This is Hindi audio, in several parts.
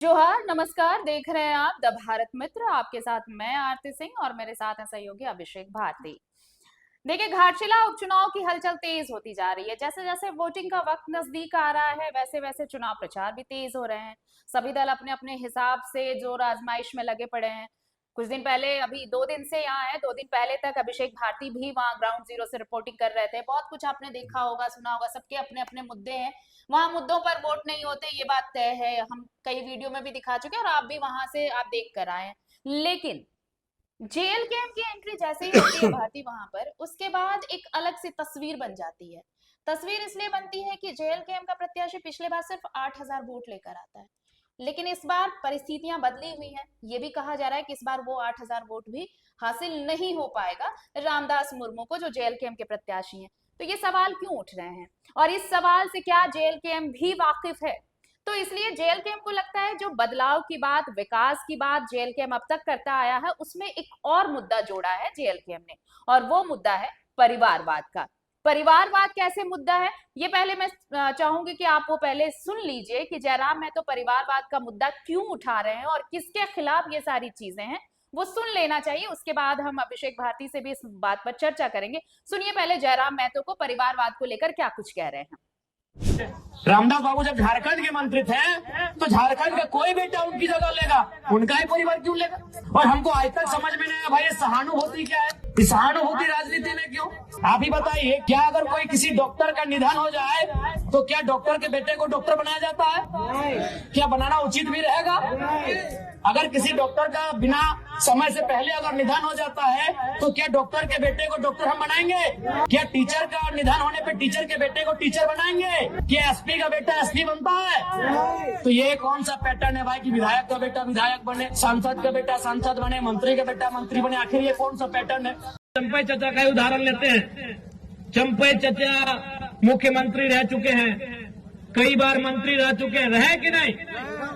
जोहार, नमस्कार। देख रहे हैं आप द भारत मित्र। आपके साथ मैं आरती सिंह और मेरे साथ हैं सहयोगी अभिषेक भारती। देखिए, घाटशिला उपचुनाव की हलचल तेज होती जा रही है। जैसे जैसे वोटिंग का वक्त नजदीक आ रहा है, वैसे वैसे चुनाव प्रचार भी तेज हो रहे हैं। सभी दल अपने अपने हिसाब से जोर आजमाइश में लगे पड़े हैं। कुछ दिन पहले, अभी 2 दिन से यहाँ है, 2 दिन पहले तक अभिषेक भारती भी वहाँ ग्राउंड जीरो से रिपोर्टिंग कर रहे थे। बहुत कुछ आपने देखा होगा, सुना होगा। सबके अपने अपने मुद्दे हैं। वहां मुद्दों पर वोट नहीं होते, ये बात तय है। हम कई वीडियो में भी दिखा चुके हैं और आप भी वहां से आप देख कर आए हैं। लेकिन जेएल कैंप की एंट्री जैसे ही होती है भारती वहां पर, उसके बाद एक अलग सी तस्वीर बन जाती है। तस्वीर इसलिए बनती है कि जेएल कैंप का प्रत्याशी पिछले बार सिर्फ 8,000 वोट लेकर आता है, लेकिन इस बार परिस्थितियां बदली हुई हैं। ये भी कहा जा रहा है कि इस बार वो 8,000 वोट भी हासिल नहीं हो पाएगा रामदास मुर्मू को, जो जेएल कैंप के प्रत्याशी हैं। तो ये सवाल क्यों उठ रहे हैं, और इस सवाल से क्या जेएल कैंप भी वाकिफ है? तो इसलिए जेएल कैंप को लगता है जो बदलाव की बात, विकास की बात जेएल कैंप अब तक करता आया है, उसमें एक और मुद्दा जोड़ा है जेएल कैंप ने, और वो मुद्दा है परिवारवाद का। परिवारवाद कैसे मुद्दा है, ये पहले मैं चाहूंगी कि आप वो पहले सुन लीजिए कि जयराम महतो परिवारवाद का मुद्दा क्यों उठा रहे हैं और किसके खिलाफ ये सारी चीजें हैं, वो सुन लेना चाहिए। उसके बाद हम अभिषेक भारती से भी इस बात पर चर्चा करेंगे। सुनिए पहले जयराम महतो को परिवारवाद को लेकर क्या कुछ कह रहे हैं। रामदास बाबू जब झारखंड के मंत्री थे तो झारखंड का कोई बेटा उनकी जगह लेगा, उनका ही परिवार क्यों लेगा? और हमको आज तक समझ में नहीं आया भाई, ये सहानुभूति क्या है? इस सहानुभूति राजनीति में क्यों? आप ही बताइए, क्या अगर कोई किसी डॉक्टर का निधन हो जाए तो क्या डॉक्टर के बेटे को डॉक्टर बनाया जाता है? क्या बनाना उचित भी रहेगा? अगर किसी डॉक्टर का बिना समय से पहले अगर निधन हो जाता है तो क्या डॉक्टर के बेटे को डॉक्टर हम बनाएंगे? क्या टीचर का निधन होने पे टीचर के बेटे को टीचर बनाएंगे? क्या एसपी का बेटा एसपी बनता है? तो ये कौन सा पैटर्न है भाई कि विधायक का बेटा विधायक बने, सांसद का बेटा सांसद बने, मंत्री का बेटा मंत्री बने? आखिर ये कौन सा पैटर्न है? चंपई चाचा का उदाहरण लेते हैं। चंपई चाचा मुख्यमंत्री रह चुके हैं, कई बार मंत्री रह चुके हैं, रहे कि नहीं?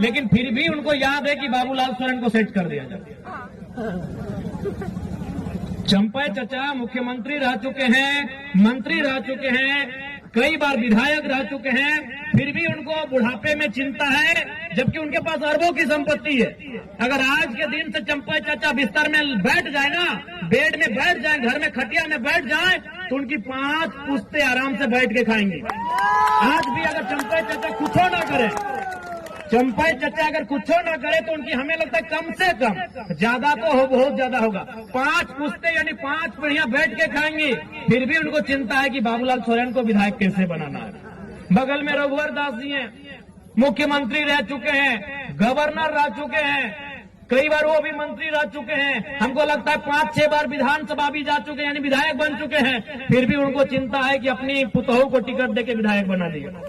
लेकिन फिर भी उनको याद है कि बाबूलाल सोरेन को सेट कर दिया जाए। चंपई चाचा मुख्यमंत्री रह चुके हैं, मंत्री रह चुके हैं, कई बार विधायक रह चुके हैं, फिर भी उनको बुढ़ापे में चिंता है, जबकि उनके पास अरबों की संपत्ति है। अगर आज के दिन से चंपई चाचा बिस्तर में बैठ जाए ना, बेड में बैठ जाए, घर में खटिया में बैठ जाए, तो उनकी 5 पुश्ते आराम से बैठ के खाएंगे। आज भी अगर चंपई चाचा कुछ ना करे, चंपई चाचा अगर कुछ ना करे तो उनकी हमें लगता है कम से कम, ज्यादा तो हो, बहुत ज्यादा होगा, 5 पुश्ते यानी 5 पीढ़ियां बैठ के खाएंगी। फिर भी उनको चिंता है कि बाबूलाल सोरेन को विधायक कैसे बनाना है। बगल में रघुवर दास जी हैं, मुख्यमंत्री रह चुके हैं, गवर्नर रह चुके हैं, कई बार वो भी मंत्री रह चुके हैं। हमको लगता है 5-6 बार विधानसभा भी जा चुके हैं, यानी विधायक बन चुके हैं। फिर भी उनको चिंता है कि अपनी पुतोहू को टिकट देके विधायक बना दिया,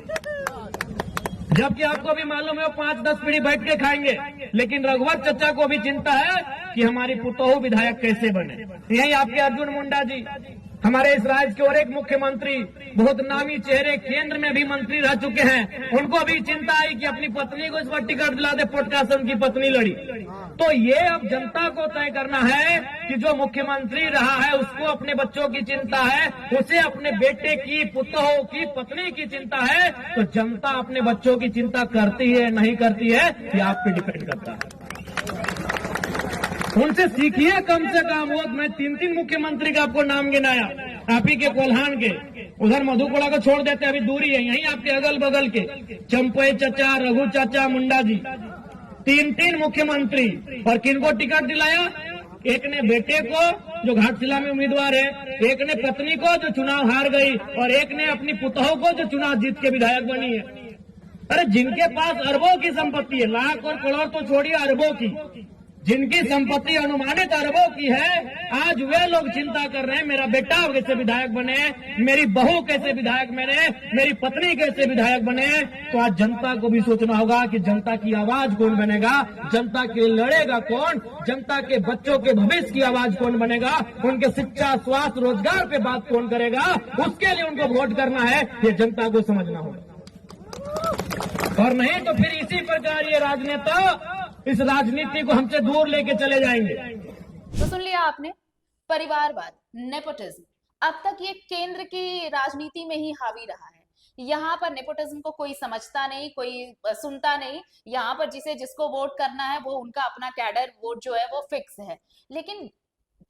जबकि आपको भी मालूम है वो 5-10 पीढ़ी बैठ के खाएंगे। लेकिन रघुवर चचा को भी चिंता है कि हमारी पुतोहू विधायक कैसे बने। यही आपके अर्जुन मुंडा जी, हमारे इस राज्य के और एक मुख्यमंत्री, बहुत नामी चेहरे, केंद्र में भी मंत्री रह चुके हैं, उनको भी चिंता है कि अपनी पत्नी को इस बार टिकट दिला दे, पोटकासन की पत्नी लड़ी। तो ये अब जनता को तय करना है कि जो मुख्यमंत्री रहा है उसको अपने बच्चों की चिंता है, उसे अपने बेटे की, पुतोहू की, पत्नी की चिंता है। तो जनता अपने बच्चों की चिंता करती है नहीं करती है, ये आप पे डिपेंड करता है। उनसे सीखिए कम से कम। वो मैं 3 मुख्यमंत्री का आपको नाम गिनाया, आप ही के कोल्हान के, उधर मधुपुरा को छोड़ देते, अभी दूरी है, यहीं आपके अगल बगल के चंपई चाचा, रघु चाचा, मुंडा जी, 3 मुख्यमंत्री। और किनको टिकट दिलाया? एक ने बेटे को जो घाटशिला में उम्मीदवार है, एक ने पत्नी को जो चुनाव हार गई, और एक ने अपनी पुतोहू को जो चुनाव जीत के विधायक बनी है। अरे जिनके पास अरबों की संपत्ति है, लाख और करोड़ तो छोड़िए, अरबों की, जिनकी संपत्ति अनुमानित अरबों की है, आज वे लोग चिंता कर रहे हैं मेरा बेटा कैसे विधायक बने, मेरी बहू कैसे विधायक बने, मेरी पत्नी कैसे विधायक बने। तो आज जनता को भी सोचना होगा कि जनता की आवाज कौन बनेगा, जनता के लड़ेगा कौन, जनता के बच्चों के भविष्य की आवाज कौन बनेगा, उनके शिक्षा, स्वास्थ्य, रोजगार पे बात कौन करेगा, उसके लिए उनको वोट करना है, ये जनता को समझना होगा। और नहीं तो फिर इसी प्रकार ये राजनेता इस राजनीति को हमसे दूर लेके चले जाएंगे। तो सुन लिया आपने, परिवारवाद, नेपोटिज्म अब तक ये केंद्र की राजनीति में ही हावी रहा है। यहाँ पर नेपोटिज्म को कोई समझता नहीं, कोई सुनता नहीं। यहाँ पर जिसको वोट करना है वो उनका अपना कैडर वोट जो है वो फिक्स है। लेकिन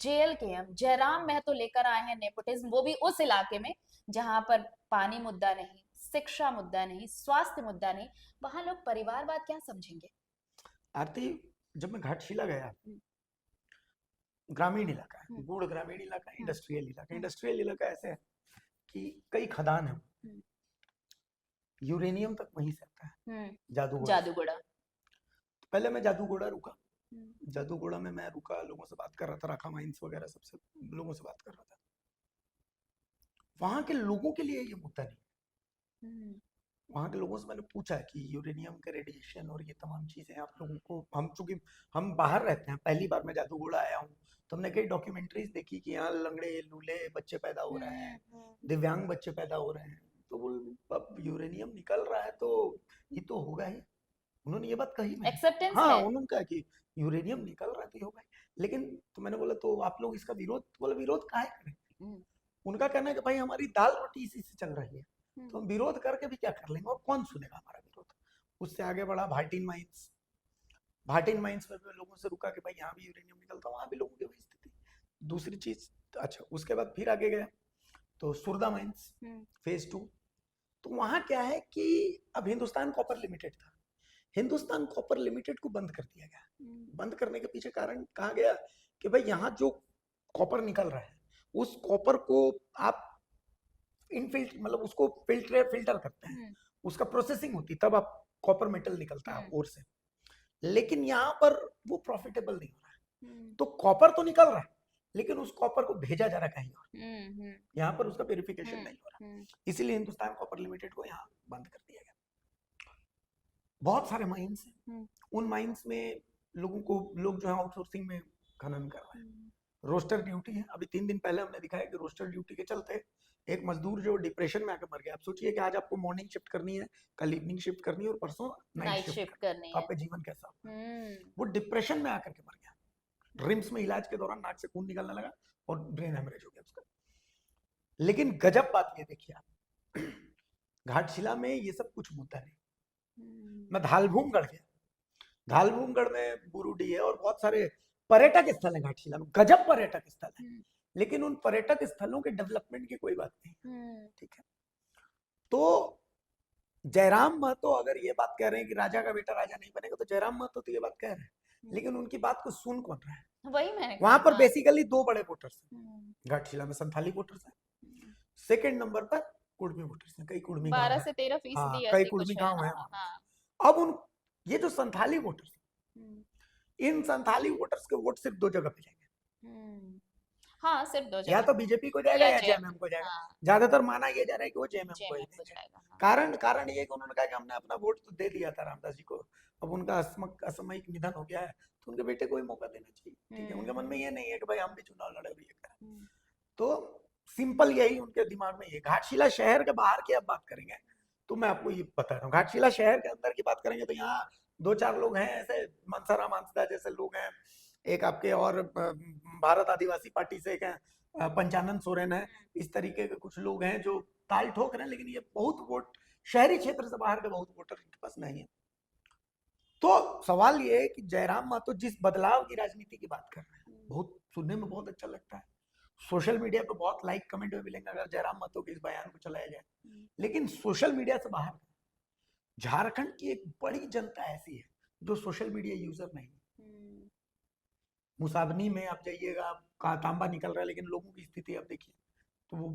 जेएलकेएम जयराम महतो लेकर आए हैं नेपोटिज्म, वो भी उस इलाके में जहां पर पानी मुद्दा नहीं, शिक्षा मुद्दा नहीं, स्वास्थ्य मुद्दा नहीं। वहां लोग परिवारवाद क्या समझेंगे? आरती, जब मैं घाटशिला गया, ग्रामीण इलाका है, गूढ़ ग्रामीण इलाका, इंडस्ट्रियल इलाका। इंडस्ट्रियल इलाका ऐसे है कि कई खदान है, यूरेनियम तक वहीं से आता है, जादूगोड़ा। तो पहले मैं जादूगोड़ा रुका। जादूगोड़ा में मैं रुका, लोगों से बात कर रहा था, राखा माइंस वगैरह सबसे लोगों से बात कर रहा था। वहां के लोगों के लिए ये मुद्दा नहीं। वहां के लोगों से मैंने पूछा कि यूरेनियम के रेडिएशन और ये तमाम चीजें आप लोगों को, हम चूंकि हम बाहर रहते हैं, पहली बार मैं जादूगोड़ा आया हूँ, तो हमने कई डॉक्यूमेंट्रीज देखी कि यहाँ लंगड़े लूले बच्चे पैदा हो रहे हैं, दिव्यांग बच्चे पैदा हो रहे हैं। तो अब यूरेनियम निकल रहा है तो ये तो होगा ही। उन्होंने ये बात कही, एक्सेप्टेंस हाँ, है। उन्होंने कहा कि यूरेनियम निकल रहा है तो ये होगा ही। लेकिन तो मैंने बोला तो आप लोग इसका विरोध, बोला विरोध काहे करें? उनका कहना है कि भाई हमारी दाल रोटी इसी से चल रही है, तो हम विरोध करके भी क्या कर लेंगे, और कौन सुनेगा हमारा विरोध। उससे आगे बढ़ा भाटिन माइंस। भाटिन माइंस में भी लोगों से रुका कि भाई यहाँ भी यूरेनियम निकलता, वहां भी लोगों की वही स्थिति। दूसरी चीज, अच्छा उसके बाद फिर आगे गया तो सुरदा माइंस फेज 2। तो वहां क्या है कि अब हिंदुस्तान कॉपर लिमिटेड था, हिंदुस्तान कॉपर लिमिटेड को बंद कर दिया गया। बंद करने के पीछे कारण कहा गया कि भाई यहाँ जो कॉपर निकल रहा है, उस कॉपर को आप इनफिल्टर, मतलब उसको फिल्टर करते हैं, उसका प्रोसेसिंग होती, तब आप कॉपर मेटल निकलता है ओर से। लेकिन यहाँ पर वो प्रॉफिटेबल नहीं हो रहा है। तो कॉपर तो निकल रहा है, लेकिन उस कॉपर को भेजा जा रहा कहीं और, यहाँ पर उसका प्यूरिफिकेशन नहीं हो रहा। इसीलिए हिंदुस्तान कॉपर लिमिटेड को यहाँ बंद कर दिया गया। बहुत सारे माइंस हैं, उन माइंस में लोग जो है आउटसोर्सिंग में खनन कर रहे हैं। रोस्टर ड्यूटी है। अभी 3 दिन पहले हमने दिखाया कि रोस्टर ड्यूटी के चलते एक मजदूर जो डिप्रेशन में आकर मर गया। आप सोचिए कि आज आपको मॉर्निंग शिफ्ट करनी है, कल इवनिंग शिफ्ट करनी है और परसों नाइट शिफ्ट करनी है, तो आपका जीवन कैसा होगा? वो डिप्रेशन में आकर के मर गया। रिम्स में इलाज के दौरान नाक से खून निकलने लगा और ब्रेन हेमरेज हो गया उसका। लेकिन गजब बात ये देखिए आप, घाटशिला में ये सब कुछ मुद्दा नहीं। मैं धालभूमगढ़ गया, धालभूमगढ़ में बुरुडी है और बहुत सारे पर्यटक स्थल है घाटशिला में, गजब पर्यटक स्थल है। लेकिन उन पर्यटक स्थलों के डेवलपमेंट की कोई बात नहीं, ठीक है। तो जयराम महतो अगर ये बात कह रहे हैं कि राजा का बेटा राजा नहीं बनेगा, तो जयराम महतो तो ये बात कह रहे हैं, लेकिन उनकी बात को सुन कौन रहा है? वही मैंने वहां पर बेसिकली 2 बड़े वोटर्स हैं घाटशिला में, संथाली वोटर्स हैं, सेकंड नंबर पर कुड़मी वोटर्स हैं। कई कुड़मी 12 से 13% कई कुड़मी गांव है। अब ये जो संथाली वोटर्स, इन संथाली वोटर्स के वोट सिर्फ 2 जगह पे जाएंगे। हाँ, सिर्फ 2 जगह, या तो बीजेपी को जाएगा या जेएमएम को जाएगा। ज्यादातर माना यह जा रहा है कि वो जेएमएम को जाएगा। कारण ये कि उन्होंने कहा कि हमने अपना वोट तो दे दिया था रामदास जी को, अब उनका असामयिक निधन हो गया है, तो उनके बेटे को ही मौका देना चाहिए, ठीक है। उनके मन में ये नहीं है कि भाई हम भी चुनाव लड़े और ये करें। तो सिंपल यही उनके दिमाग में ये। घाटशिला शहर के बाहर की आप बात करेंगे तो मैं आपको ये बता रहा हूँ, घाटशिला शहर के अंदर की बात करेंगे तो यहाँ 2-4 लोग हैं ऐसे, मनसाराम हंसदा जैसे लोग हैं, एक आपके और भारत आदिवासी पार्टी से एक है पंचानन सोरेन है, इस तरीके के कुछ लोग हैं जो ताल ठोक रहे हैं। लेकिन ये बहुत वोट शहरी क्षेत्र से बाहर के बहुत वोटर इनके पास नहीं है। तो सवाल ये है कि जयराम महतो जिस बदलाव की राजनीति की बात कर रहे हैं, बहुत सुनने में बहुत अच्छा लगता है, सोशल मीडिया पे बहुत लाइक कमेंट में मिलेंगे अगर जयराम महतो के इस बयान को चलाया जाए। लेकिन सोशल मीडिया से बाहर झारखंड की एक बड़ी जनता ऐसी है जो सोशल मीडिया यूजर नहीं है। मुसाबनी में आप जाइएगा, तांबा निकल रहा है, लेकिन लोगों की स्थिति आप देखिए, तो वो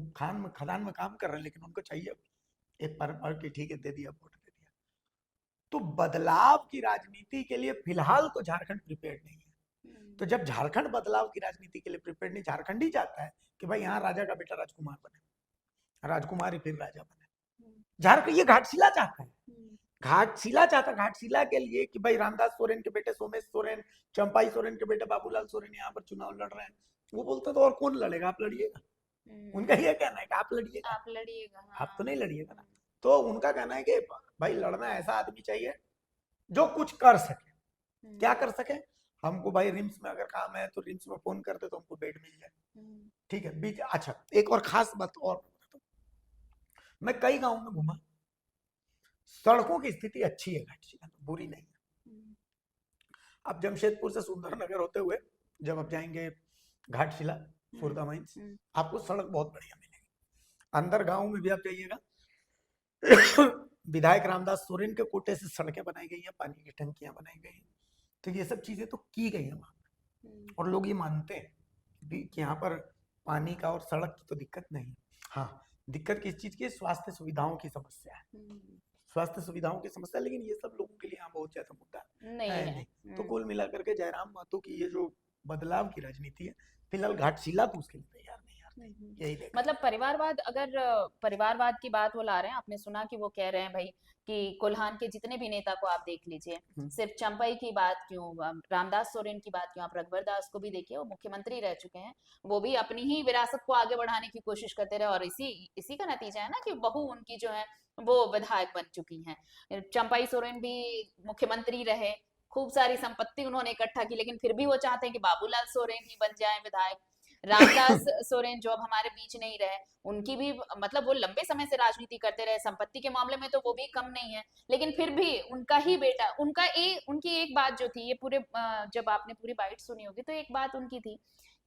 खदान में काम कर रहे हैं, लेकिन उनको चाहिए एक पर कि ठीक है दे दिया, वोट दे दिया। तो बदलाव की राजनीति के लिए फिलहाल तो झारखंड प्रिपेयर्ड नहीं है। तो जब झारखंड बदलाव की राजनीति के लिए प्रिपेयर्ड नहीं, झारखंड ही चाहता है कि भाई यहाँ राजा का बेटा राजकुमार बने, राजकुमार ही फिर राजा बने। झारखंड ये घाटशिला चाहता है, घाटशिला के लिए कि भाई रामदास सोरेन के बेटे सोमेश सोरेन, चंपाई सोरेन के बेटे बाबूलाल सोरेन यहाँ पर चुनाव लड़ रहे हैं। वो बोलते तो और कौन लड़ेगा, आप लड़िएगा। उनका ये कहना है कि आप लड़िएगा, आप तो नहीं लड़िएगा ना। तो उनका कहना है कि भाई लड़ना ऐसा आदमी चाहिए जो कुछ कर सके। क्या कर सके? हमको भाई रिम्स में अगर काम है तो रिम्स में फोन करते तो हमको बेड मिल जाए, ठीक है। अच्छा एक और खास बात और, मैं कई गांव में घूमा, सड़कों की स्थिति अच्छी है घाटशिला में, बुरी नहीं है। अब जमशेदपुर से सुंदरनगर होते हुए जब आप जाएंगे घाटशिला सुरता माइंस, आपको सड़क बहुत बढ़िया मिलेगी। अंदर गांव में भी आप जाइएगा, विधायक रामदास सोरेन के कोटे से सड़कें बनाई गई हैं, पानी की टंकियां बनाई गई हैं, तो ये सब चीजें तो की गई हैं वहां, और लोग ये मानते हैं कि यहाँ पर पानी का और सड़क की तो दिक्कत नहीं। हाँ, दिक्कत किस चीज की? स्वास्थ्य सुविधाओं की समस्या है, स्वास्थ्य सुविधाओं की समस्या, लेकिन ये सब लोगों के लिए यहाँ बहुत ज्यादा मुद्दा नहीं है। नहीं। तो कुल मिलाकर के जयराम महतो की ये जो बदलाव की राजनीति है, फिलहाल घाटशिला तो उसके लिए तैयार नहीं है, यही देखा। मतलब परिवारवाद, अगर परिवारवाद की बात वो ला रहे हैं, आपने सुना कि वो कह रहे हैं भाई कि कोल्हान के जितने भी नेता को आप देख लीजिए, सिर्फ चंपई की बात क्यों, रामदास सोरेन की बात क्यों, आप रघुवर दास को भी देखिए, वो मुख्यमंत्री रह चुके हैं, वो भी अपनी ही विरासत को आगे बढ़ाने की कोशिश करते रहे, और इसी का नतीजा है ना कि बहू उनकी जो है वो विधायक बन चुकी हैं। चंपई सोरेन भी मुख्यमंत्री रहे, खूब सारी संपत्ति उन्होंने इकट्ठा की, लेकिन फिर भी वो चाहते हैं कि बाबूलाल सोरेन ही बन जाए विधायक। रामदास सोरेन जो अब हमारे बीच नहीं रहे, उनकी भी मतलब वो लंबे समय से राजनीति करते रहे, संपत्ति के मामले में तो वो भी कम नहीं है, लेकिन फिर भी उनका ही बेटा, उनकी एक बात जो थी, ये पूरे जब आपने पूरी बाइट सुनी होगी तो एक बात उनकी थी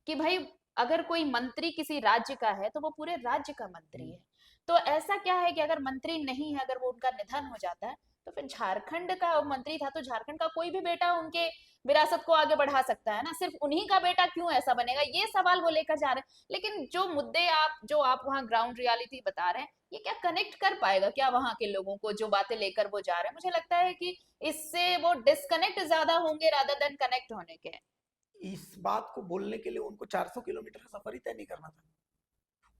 कि भाई अगर कोई मंत्री किसी राज्य का है तो वो पूरे राज्य का मंत्री है। तो ऐसा क्या है कि अगर मंत्री नहीं है, अगर वो उनका निधन हो जाता है, तो फिर झारखंड का मंत्री था तो झारखंड का कोई भी बेटा उनके विरासत को आगे बढ़ा सकता है ना, सिर्फ उन्हीं का बेटा क्यों ऐसा बनेगा, ये सवाल वो लेकर जा रहे हैं। लेकिन जो मुद्दे आप वहाँ ग्राउंड रियलिटी बता रहे हैं, ये क्या कनेक्ट कर पाएगा क्या वहां के लोगों को, जो बातें लेकर वो जा रहे हैं? मुझे लगता है कि इससे वो डिस्कनेक्ट ज्यादा होंगे रादर देन कनेक्ट होने के। इस बात को बोलने के लिए उनको 400 किलोमीटर का सफर ही तय नहीं करना था,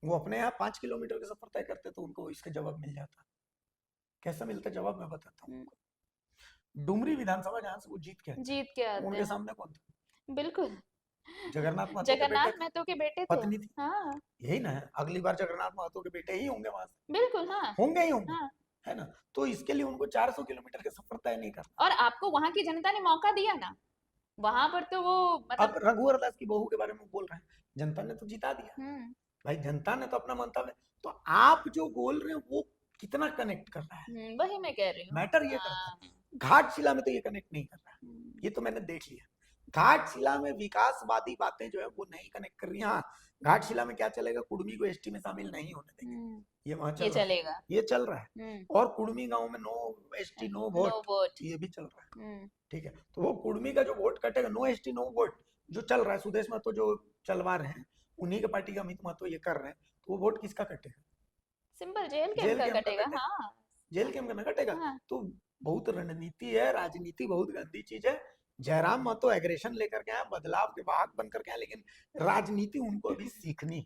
वो अपने यहाँ 5 किलोमीटर का सफर तय करते तो उनको इसका जवाब मिल जाता। कैसा मिलता जवाब, मैं बताता हूँ। डुमरी विधानसभा जहाँ से वो जीत के आते उनके सामने कौन था? बिल्कुल जगन्नाथ महतो के बेटे पत्नी थी। हाँ। यही ना है, अगली बार जगन्नाथ महतो के बेटे ही होंगे वहां से, बिल्कुल हाँ, होंगे ही होंगे, हाँ। है ना। तो इसके लिए उनको 400 किलोमीटर का सफर तय नहीं करना। और आपको वहां की जनता ने मौका दिया ना, वहां पर तो वो अब रघुवर दास की बहू के बारे में बोल रहे हैं, जनता ने तो जिता दिया भाई, जनता ने तो अपना मंतव्य, तो आप जो बोल रहे हैं वो कितना कनेक्ट कर रहा है, वही मैं कह रही हूँ, मैटर ये करता है। घाटशिला में तो ये कनेक्ट नहीं कर रहा है, ये तो मैंने देख लिया। घाटशिला में विकासवादी बातें जो है वो नहीं कनेक्ट कर रही हैं। हाँ, घाटशिला में क्या चलेगा, कुड़मी को एसटी में शामिल नहीं होने देंगे, ये वहां चलेगा, ये चल रहा है। और कुड़मी गांव में नो एसटी नो वोट, ये भी चल रहा है, ठीक है। तो वो कुड़मी का जो वोट कटेगा, नो एसटी नो वोट जो चल रहा है, सुदेश महतो जो चलवा रहे हैं, उन्हीं के पार्टी का अमित महतो ये कर रहे हैं, तो वो वोट किसका कटेगा? सिंपल जेल कैंप का कटेगा। हाँ, जेल कैंप का कटेगा। हाँ। तो बहुत रणनीति है, राजनीति बहुत गंदी चीज है। जयराम महतो एग्रेशन लेकर के आए, बदलाव के वाहक बनकर के आए, लेकिन राजनीति उनको अभी सीखनी।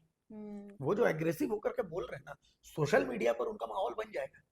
वो जो एग्रेसिव होकर के बोल रहे हैं ना, सोशल मीडिया पर उनका माहौल बन जाएगा,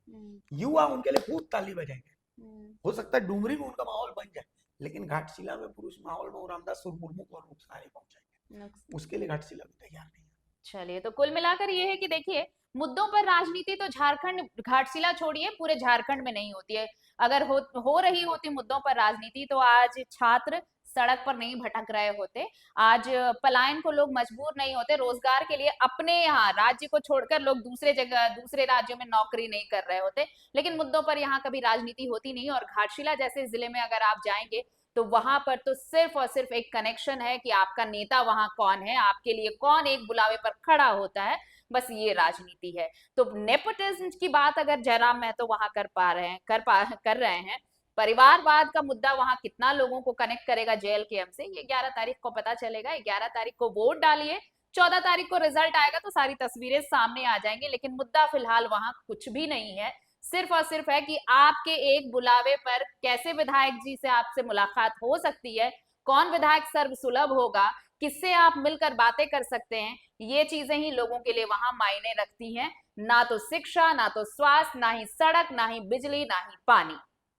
युवा उनके लिए खूब ताली बजाएंगे, हो सकता है डुमरी में उनका माहौल बन जाए, लेकिन घाटशिला में पुरुष माहौल में रामदास मुर्मू को नुकसान पहुंचाएंगे, उसके लिए घाटशिला भी तैयार नहीं है। चलिए, तो कुल मिलाकर ये है कि देखिए, मुद्दों पर राजनीति तो झारखंड, घाटशिला छोड़िए, पूरे झारखंड में नहीं होती है। अगर हो रही होती मुद्दों पर राजनीति, तो आज छात्र सड़क पर नहीं भटक रहे होते, आज पलायन को लोग मजबूर नहीं होते, रोजगार के लिए अपने यहाँ राज्य को छोड़कर लोग दूसरे जगह, दूसरे राज्यों में नौकरी नहीं कर रहे होते। लेकिन मुद्दों पर यहाँ कभी राजनीति होती नहीं। और घाटशिला जैसे जिले में अगर आप जाएंगे तो वहां पर तो सिर्फ और सिर्फ एक कनेक्शन है कि आपका नेता वहां कौन है, आपके लिए कौन एक बुलावे पर खड़ा होता है, बस ये राजनीति है। तो नेपोटिज्म की बात अगर जयराम महतो वहां कर रहे हैं, परिवारवाद का मुद्दा वहां कितना लोगों को कनेक्ट करेगा जेल कैंप से, ये 11 तारीख को पता चलेगा। 11 तारीख को वोट डालिए, 14 तारीख को रिजल्ट आएगा तो सारी तस्वीरें सामने आ जाएंगी। लेकिन मुद्दा फिलहाल वहां कुछ भी नहीं है, सिर्फ और सिर्फ है कि आपके एक बुलावे पर कैसे विधायक जी से आपसे मुलाकात हो सकती है, कौन विधायक सर्वसुलभ होगा, किससे आप मिलकर बातें कर सकते हैं, ये चीजें ही लोगों के लिए वहां मायने रखती हैं। ना तो शिक्षा, ना तो स्वास्थ्य, ना ही सड़क, ना ही बिजली, ना ही पानी।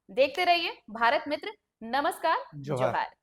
देखते रहिए भारत मित्र। नमस्कार, जोहार।